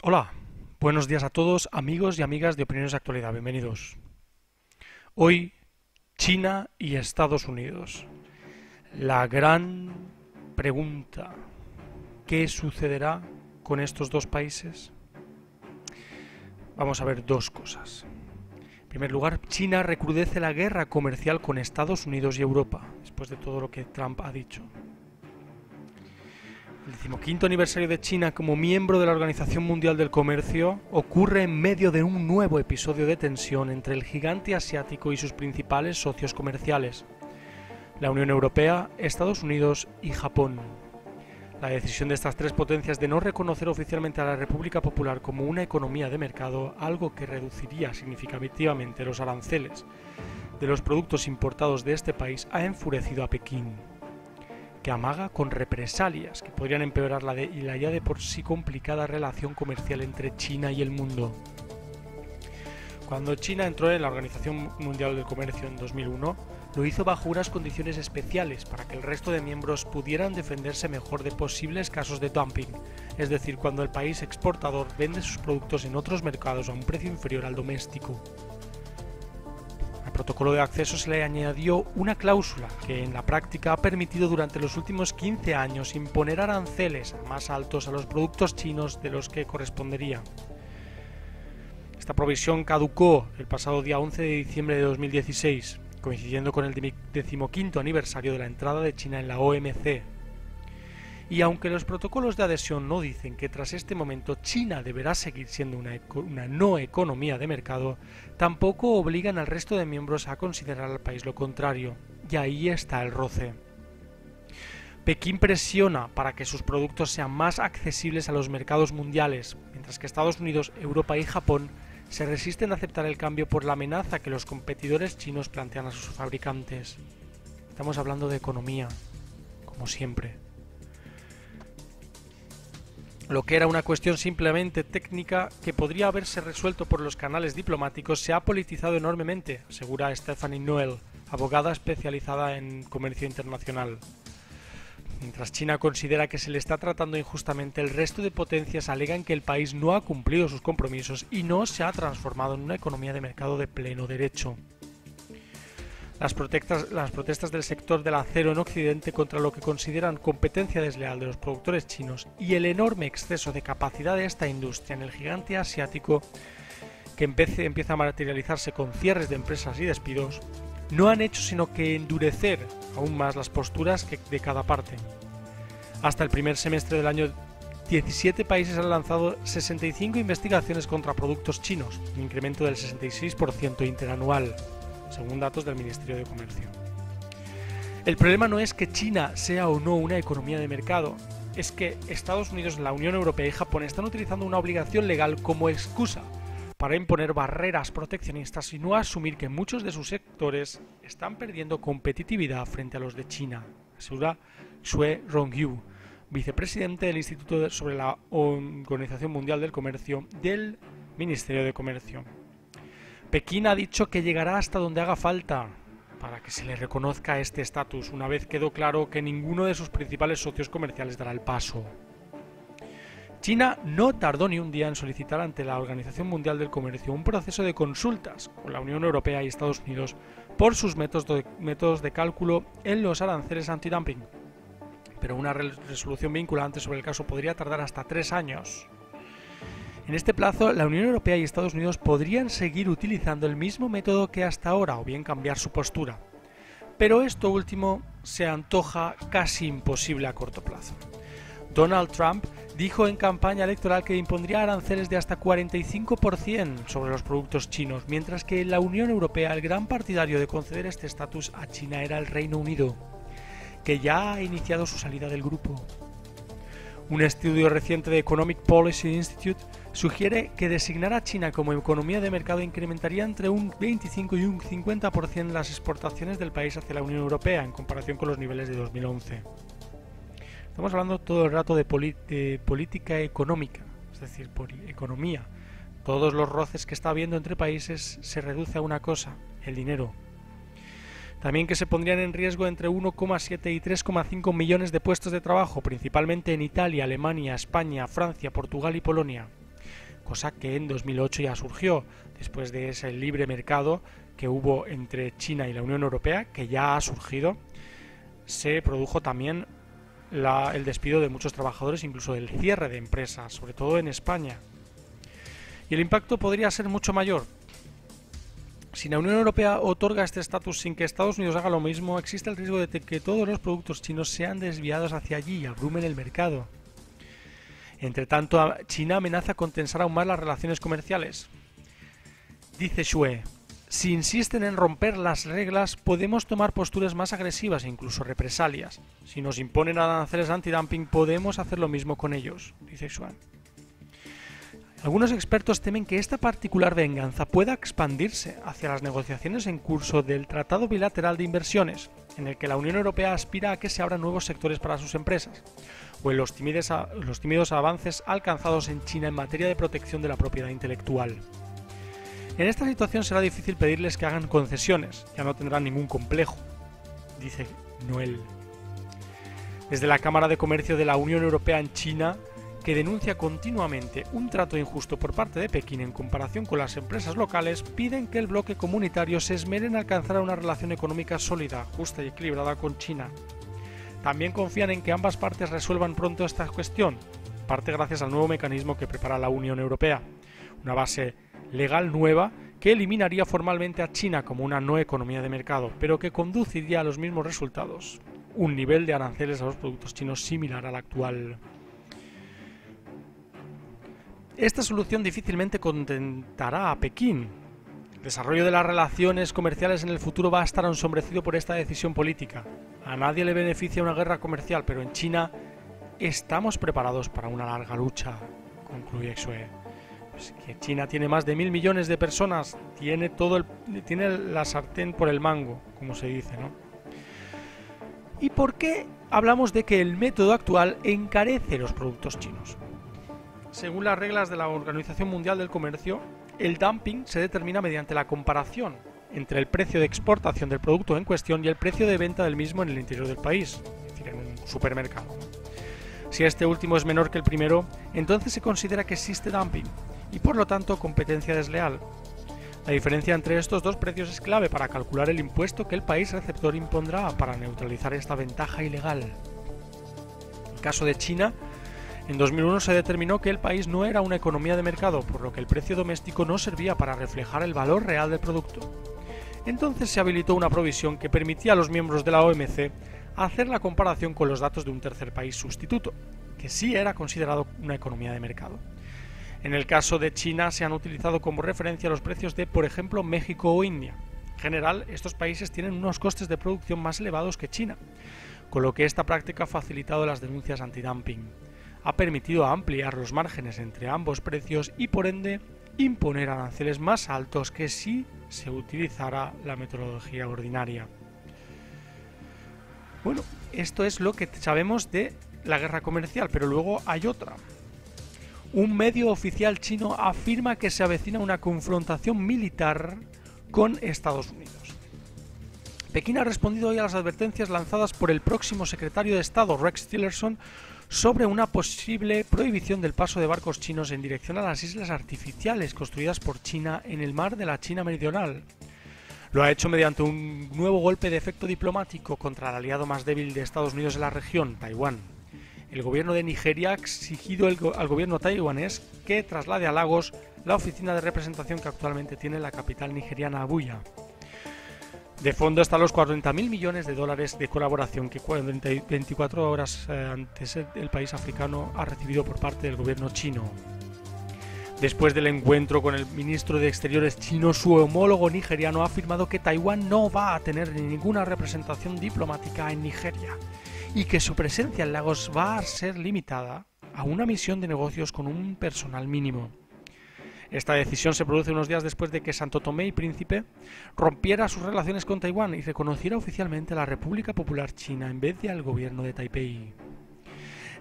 Hola, buenos días a todos, amigos y amigas de Opiniones de Actualidad, bienvenidos. Hoy, China y Estados Unidos. La gran pregunta, ¿qué sucederá con estos dos países? Vamos a ver dos cosas. En primer lugar, China recrudece la guerra comercial con Estados Unidos y Europa, después de todo lo que Trump ha dicho. El 15º aniversario de China como miembro de la Organización Mundial del Comercio ocurre en medio de un nuevo episodio de tensión entre el gigante asiático y sus principales socios comerciales, la Unión Europea, Estados Unidos y Japón. La decisión de estas tres potencias de no reconocer oficialmente a la República Popular como una economía de mercado, algo que reduciría significativamente los aranceles de los productos importados de este país, ha enfurecido a Pekín, que amaga con represalias que podrían empeorar la ya de por sí complicada relación comercial entre China y el mundo. Cuando China entró en la Organización Mundial del Comercio en 2001, lo hizo bajo unas condiciones especiales para que el resto de miembros pudieran defenderse mejor de posibles casos de dumping, es decir, cuando el país exportador vende sus productos en otros mercados a un precio inferior al doméstico. Al protocolo de acceso se le añadió una cláusula que en la práctica ha permitido durante los últimos 15 años imponer aranceles más altos a los productos chinos de los que correspondería. Esta provisión caducó el pasado día 11 de diciembre de 2016, coincidiendo con el 15º aniversario de la entrada de China en la OMC. Y aunque los protocolos de adhesión no dicen que tras este momento China deberá seguir siendo una no economía de mercado, tampoco obligan al resto de miembros a considerar al país lo contrario. Y ahí está el roce. Pekín presiona para que sus productos sean más accesibles a los mercados mundiales, mientras que Estados Unidos, Europa y Japón se resisten a aceptar el cambio por la amenaza que los competidores chinos plantean a sus fabricantes. Estamos hablando de economía, como siempre. Lo que era una cuestión simplemente técnica que podría haberse resuelto por los canales diplomáticos se ha politizado enormemente, asegura Stephanie Noel, abogada especializada en comercio internacional. Mientras China considera que se le está tratando injustamente, el resto de potencias alegan que el país no ha cumplido sus compromisos y no se ha transformado en una economía de mercado de pleno derecho. Las protestas del sector del acero en Occidente contra lo que consideran competencia desleal de los productores chinos y el enorme exceso de capacidad de esta industria en el gigante asiático, que empieza a materializarse con cierres de empresas y despidos, no han hecho sino que endurecer aún más las posturas de cada parte. Hasta el primer semestre del año, 17 países han lanzado 65 investigaciones contra productos chinos, un incremento del 66% interanual, según datos del Ministerio de Comercio. El problema no es que China sea o no una economía de mercado, es que Estados Unidos, la Unión Europea y Japón están utilizando una obligación legal como excusa para imponer barreras proteccionistas y no asumir que muchos de sus sectores están perdiendo competitividad frente a los de China, asegura Xue Rongyu, vicepresidente del Instituto sobre la Organización Mundial del Comercio del Ministerio de Comercio. Pekín ha dicho que llegará hasta donde haga falta para que se le reconozca este estatus, una vez quedó claro que ninguno de sus principales socios comerciales dará el paso. China no tardó ni un día en solicitar ante la Organización Mundial del Comercio un proceso de consultas con la Unión Europea y Estados Unidos por sus métodos de cálculo en los aranceles antidumping. Pero una resolución vinculante sobre el caso podría tardar hasta 3 años. En este plazo, la Unión Europea y Estados Unidos podrían seguir utilizando el mismo método que hasta ahora o bien cambiar su postura. Pero esto último se antoja casi imposible a corto plazo. Donald Trump dijo en campaña electoral que impondría aranceles de hasta 45% sobre los productos chinos, mientras que en la Unión Europea el gran partidario de conceder este estatus a China era el Reino Unido, que ya ha iniciado su salida del grupo. Un estudio reciente de Economic Policy Institute sugiere que designar a China como economía de mercado incrementaría entre un 25 y un 50% las exportaciones del país hacia la Unión Europea en comparación con los niveles de 2011. Estamos hablando todo el rato de política económica, es decir, por economía. Todos los roces que está habiendo entre países se reduce a una cosa, el dinero. También que se pondrían en riesgo entre 1,7 y 3,5 millones de puestos de trabajo, principalmente en Italia, Alemania, España, Francia, Portugal y Polonia. cosa que en 2008 ya surgió, después de ese libre mercado que hubo entre China y la Unión Europea, que ya ha surgido. Se produjo también el despido de muchos trabajadores, incluso el cierre de empresas, sobre todo en España. Y el impacto podría ser mucho mayor. Si la Unión Europea otorga este estatus sin que Estados Unidos haga lo mismo, existe el riesgo de que todos los productos chinos sean desviados hacia allí y abrumen el mercado. Entre tanto, China amenaza con tensar aún más las relaciones comerciales. Dice Xue: si insisten en romper las reglas, podemos tomar posturas más agresivas e incluso represalias. Si nos imponen aranceles antidumping, podemos hacer lo mismo con ellos, dice Xue. Algunos expertos temen que esta particular venganza pueda expandirse hacia las negociaciones en curso del Tratado Bilateral de Inversiones, en el que la Unión Europea aspira a que se abran nuevos sectores para sus empresas, o en los tímidos avances alcanzados en China en materia de protección de la propiedad intelectual. En esta situación será difícil pedirles que hagan concesiones, ya no tendrán ningún complejo, dice Noel. Desde la Cámara de Comercio de la Unión Europea en China, que denuncia continuamente un trato injusto por parte de Pekín en comparación con las empresas locales, piden que el bloque comunitario se esmere en alcanzar una relación económica sólida, justa y equilibrada con China. También confían en que ambas partes resuelvan pronto esta cuestión, parte gracias al nuevo mecanismo que prepara la Unión Europea, una base legal nueva que eliminaría formalmente a China como una no economía de mercado, pero que conduciría a los mismos resultados, un nivel de aranceles a los productos chinos similar al actual. Esta solución difícilmente contentará a Pekín. El desarrollo de las relaciones comerciales en el futuro va a estar ensombrecido por esta decisión política. A nadie le beneficia una guerra comercial, pero en China estamos preparados para una larga lucha, concluye Xue. Pues que China tiene más de 1.000 millones de personas, tiene la sartén por el mango, como se dice, ¿no? ¿Y por qué hablamos de que el método actual encarece los productos chinos? Según las reglas de la Organización Mundial del Comercio, el dumping se determina mediante la comparación entre el precio de exportación del producto en cuestión y el precio de venta del mismo en el interior del país, es decir, en un supermercado. Si este último es menor que el primero, entonces se considera que existe dumping y por lo tanto competencia desleal. La diferencia entre estos dos precios es clave para calcular el impuesto que el país receptor impondrá para neutralizar esta ventaja ilegal. En el caso de China, en 2001 se determinó que el país no era una economía de mercado, por lo que el precio doméstico no servía para reflejar el valor real del producto. Entonces se habilitó una provisión que permitía a los miembros de la OMC hacer la comparación con los datos de un tercer país sustituto, que sí era considerado una economía de mercado. En el caso de China se han utilizado como referencia los precios de, por ejemplo, México o India. En general, estos países tienen unos costes de producción más elevados que China, con lo que esta práctica ha facilitado las denuncias antidumping. Ha permitido ampliar los márgenes entre ambos precios y, por ende, imponer aranceles más altos que si se utilizara la metodología ordinaria. Bueno, esto es lo que sabemos de la guerra comercial, pero luego hay otra. Un medio oficial chino afirma que se avecina una confrontación militar con Estados Unidos. Pekín ha respondido hoy a las advertencias lanzadas por el próximo secretario de Estado, Rex Tillerson, sobre una posible prohibición del paso de barcos chinos en dirección a las islas artificiales construidas por China en el mar de la China Meridional. Lo ha hecho mediante un nuevo golpe de efecto diplomático contra el aliado más débil de Estados Unidos en la región, Taiwán. El gobierno de Nigeria ha exigido al gobierno taiwanés que traslade a Lagos la oficina de representación que actualmente tiene en la capital nigeriana, Abuya. De fondo están los 40.000 millones de dólares de colaboración que 24 horas antes el país africano ha recibido por parte del gobierno chino. Después del encuentro con el ministro de Exteriores chino, su homólogo nigeriano ha afirmado que Taiwán no va a tener ninguna representación diplomática en Nigeria y que su presencia en Lagos va a ser limitada a una misión de negocios con un personal mínimo. Esta decisión se produce unos días después de que Santo Tomé y Príncipe rompiera sus relaciones con Taiwán y reconociera oficialmente a la República Popular China en vez de al gobierno de Taipei.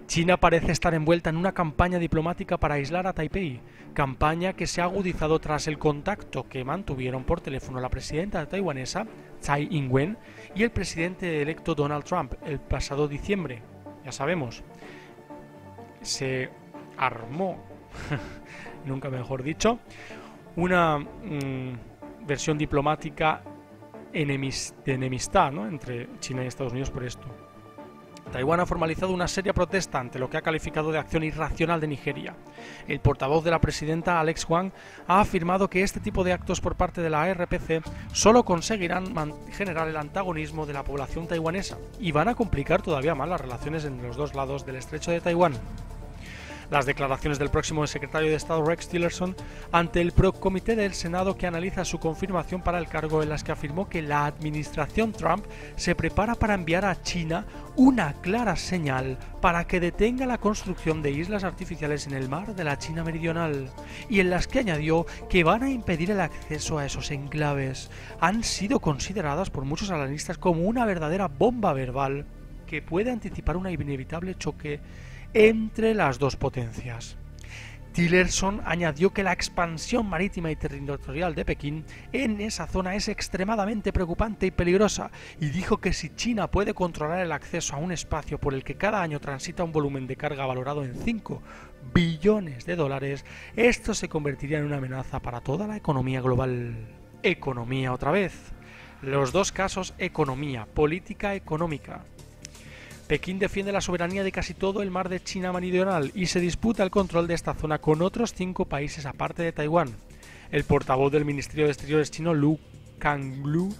China parece estar envuelta en una campaña diplomática para aislar a Taipei, campaña que se ha agudizado tras el contacto que mantuvieron por teléfono la presidenta taiwanesa, Tsai Ing-wen, y el presidente electo Donald Trump el pasado diciembre. Ya sabemos, se armó nunca mejor dicho, una versión diplomática de enemistad, ¿no?, entre China y Estados Unidos por esto. Taiwán ha formalizado una seria protesta ante lo que ha calificado de acción irracional de Nigeria. El portavoz de la presidenta, Alex Wang, ha afirmado que este tipo de actos por parte de la RPC solo conseguirán generar el antagonismo de la población taiwanesa y van a complicar todavía más las relaciones entre los dos lados del estrecho de Taiwán. Las declaraciones del próximo secretario de Estado Rex Tillerson ante el Procomité del Senado que analiza su confirmación para el cargo, en las que afirmó que la administración Trump se prepara para enviar a China una clara señal para que detenga la construcción de islas artificiales en el mar de la China Meridional, y en las que añadió que van a impedir el acceso a esos enclaves. Han sido consideradas por muchos analistas como una verdadera bomba verbal que puede anticipar un inevitable choque entre las dos potencias. Tillerson añadió que la expansión marítima y territorial de Pekín en esa zona es extremadamente preocupante y peligrosa, y dijo que si China puede controlar el acceso a un espacio por el que cada año transita un volumen de carga valorado en 5 billones de dólares, esto se convertiría en una amenaza para toda la economía global. Economía otra vez. Los dos casos: economía, política económica. Pekín defiende la soberanía de casi todo el mar de China Meridional y se disputa el control de esta zona con otros 5 países aparte de Taiwán. El portavoz del Ministerio de Exteriores chino, Lu Kanglu,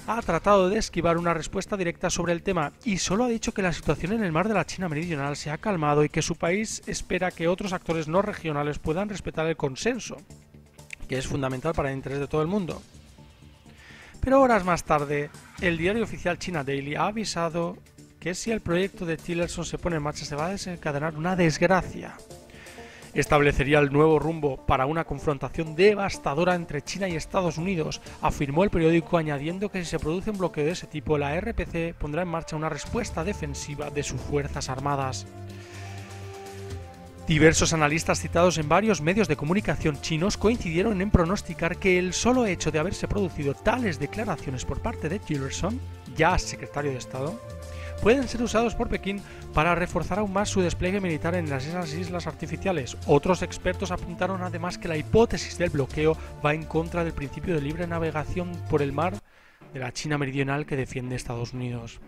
ha tratado de esquivar una respuesta directa sobre el tema y solo ha dicho que la situación en el mar de la China Meridional se ha calmado y que su país espera que otros actores no regionales puedan respetar el consenso, que es fundamental para el interés de todo el mundo. Pero horas más tarde, el diario oficial China Daily ha avisado que si el proyecto de Tillerson se pone en marcha se va a desencadenar una desgracia. Establecería el nuevo rumbo para una confrontación devastadora entre China y Estados Unidos, afirmó el periódico, añadiendo que si se produce un bloqueo de ese tipo, la RPC pondrá en marcha una respuesta defensiva de sus fuerzas armadas. Diversos analistas citados en varios medios de comunicación chinos coincidieron en pronosticar que el solo hecho de haberse producido tales declaraciones por parte de Tillerson, ya secretario de Estado, pueden ser usados por Pekín para reforzar aún más su despliegue militar en esas islas artificiales. Otros expertos apuntaron además que la hipótesis del bloqueo va en contra del principio de libre navegación por el mar de la China Meridional que defiende Estados Unidos.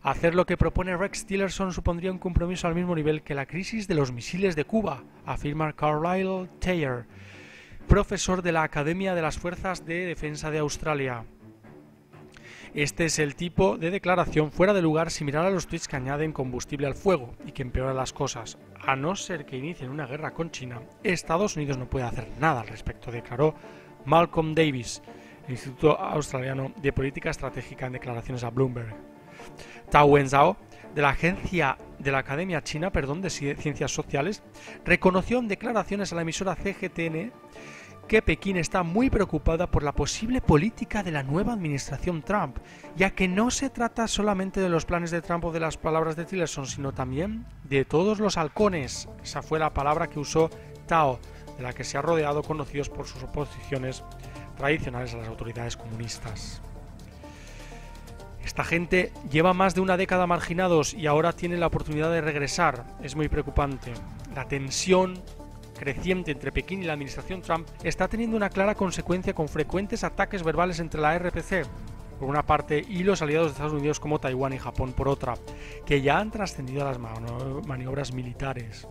Hacer lo que propone Rex Tillerson supondría un compromiso al mismo nivel que la crisis de los misiles de Cuba, afirma Carlyle Thayer, profesor de la Academia de las Fuerzas de Defensa de Australia. Este es el tipo de declaración fuera de lugar similar a los tweets que añaden combustible al fuego y que empeora las cosas. A no ser que inicien una guerra con China, Estados Unidos no puede hacer nada al respecto, declaró Malcolm Davis, del Instituto Australiano de Política Estratégica, en declaraciones a Bloomberg. Tao Wenzhao, de la Academia China de Ciencias Sociales, reconoció en declaraciones a la emisora CGTN que Pekín está muy preocupada por la posible política de la nueva administración Trump, ya que no se trata solamente de los planes de Trump o de las palabras de Tillerson, sino también de todos los halcones. Esa fue la palabra que usó Tao, de la que se ha rodeado, conocidos por sus oposiciones tradicionales a las autoridades comunistas. Esta gente lleva más de una década marginados y ahora tienen la oportunidad de regresar. Es muy preocupante. La tensión creciente entre Pekín y la administración Trump está teniendo una clara consecuencia, con frecuentes ataques verbales entre la RPC, por una parte, y los aliados de Estados Unidos como Taiwán y Japón, por otra, que ya han trascendido a las maniobras militares.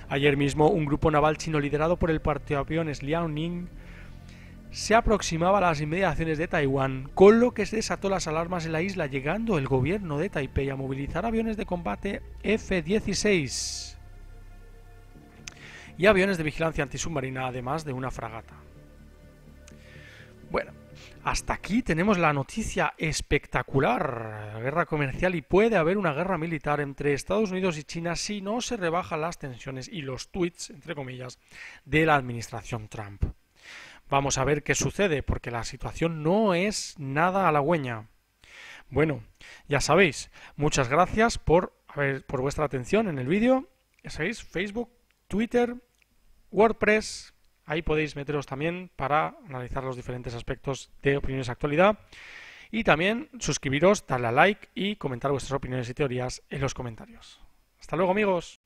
Ayer mismo, un grupo naval chino liderado por el portaaviones Liaoning se aproximaba a las inmediaciones de Taiwán, con lo que se desató las alarmas en la isla, llegando el gobierno de Taipei a movilizar aviones de combate F-16 y aviones de vigilancia antisubmarina, además de una fragata. Bueno, hasta aquí tenemos la noticia espectacular. Guerra comercial, y puede haber una guerra militar entre Estados Unidos y China si no se rebajan las tensiones y los tweets, entre comillas, de la administración Trump. Vamos a ver qué sucede, porque la situación no es nada halagüeña. Bueno, ya sabéis, muchas gracias por vuestra atención en el vídeo. Ya sabéis, Facebook, Twitter, WordPress, ahí podéis meteros también para analizar los diferentes aspectos de opiniones de actualidad. Y también suscribiros, darle a like y comentar vuestras opiniones y teorías en los comentarios. Hasta luego, amigos.